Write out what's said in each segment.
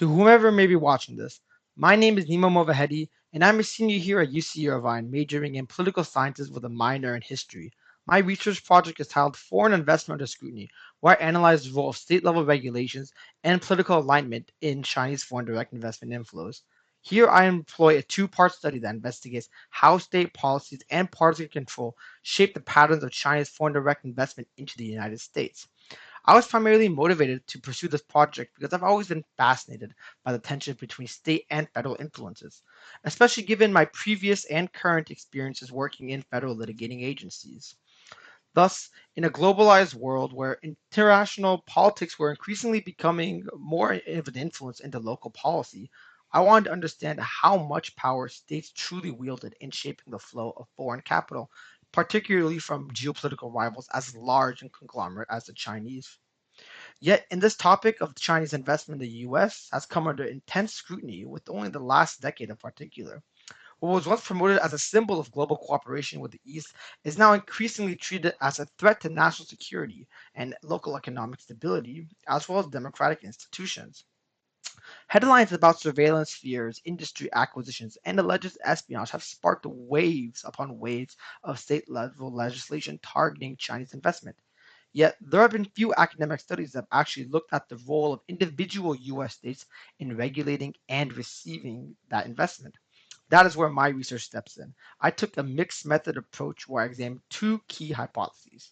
To whomever may be watching this, my name is NimaMResearchVideo, and I'm a senior here at UC Irvine, majoring in political sciences with a minor in history. My research project is titled Foreign Investment Under Scrutiny, where I analyze the role of state-level regulations and political alignment in Chinese foreign direct investment inflows. Here I employ a two-part study that investigates how state policies and partisan control shape the patterns of China's foreign direct investment into the United States. I was primarily motivated to pursue this project because I've always been fascinated by the tension between state and federal influences, especially given my previous and current experiences working in federal litigating agencies. Thus, in a globalized world where international politics were increasingly becoming more of an influence into local policy, I wanted to understand how much power states truly wielded in shaping the flow of foreign capital, particularly from geopolitical rivals as large and conglomerate as the Chinese. Yet, in this topic of Chinese investment in the US has come under intense scrutiny with only the last decade in particular. What was once promoted as a symbol of global cooperation with the East is now increasingly treated as a threat to national security and local economic stability, as well as democratic institutions. Headlines about surveillance fears, industry acquisitions, and alleged espionage have sparked waves upon waves of state level legislation targeting Chinese investment. Yet, there have been few academic studies that have actually looked at the role of individual US states in regulating and receiving that investment. That is where my research steps in. I took a mixed method approach where I examined two key hypotheses.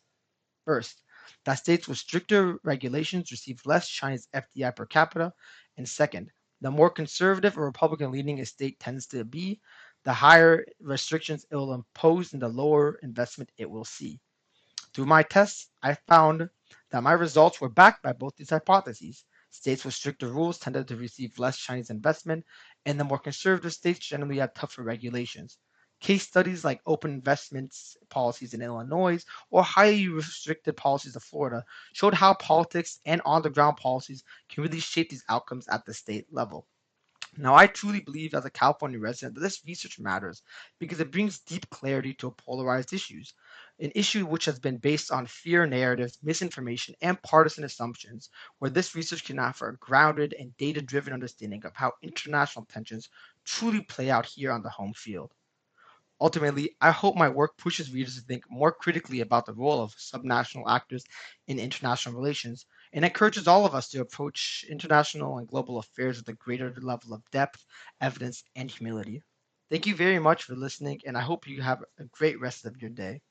First, that states with stricter regulations receive less Chinese FDI per capita. And second, the more conservative or Republican leaning a state tends to be, the higher restrictions it will impose and the lower investment it will see. Through my tests, I found that my results were backed by both these hypotheses. States with stricter rules tended to receive less Chinese investment, and the more conservative states generally had tougher regulations. Case studies like open investments policies in Illinois or highly restricted policies of Florida showed how politics and on the ground policies can really shape these outcomes at the state level. Now, I truly believe as a California resident that this research matters because it brings deep clarity to polarized issues, an issue which has been based on fear narratives, misinformation, and partisan assumptions, where this research can offer a grounded and data driven understanding of how international tensions truly play out here on the home field. Ultimately, I hope my work pushes readers to think more critically about the role of subnational actors in international relations and encourages all of us to approach international and global affairs with a greater level of depth, evidence, and humility. Thank you very much for listening, and I hope you have a great rest of your day.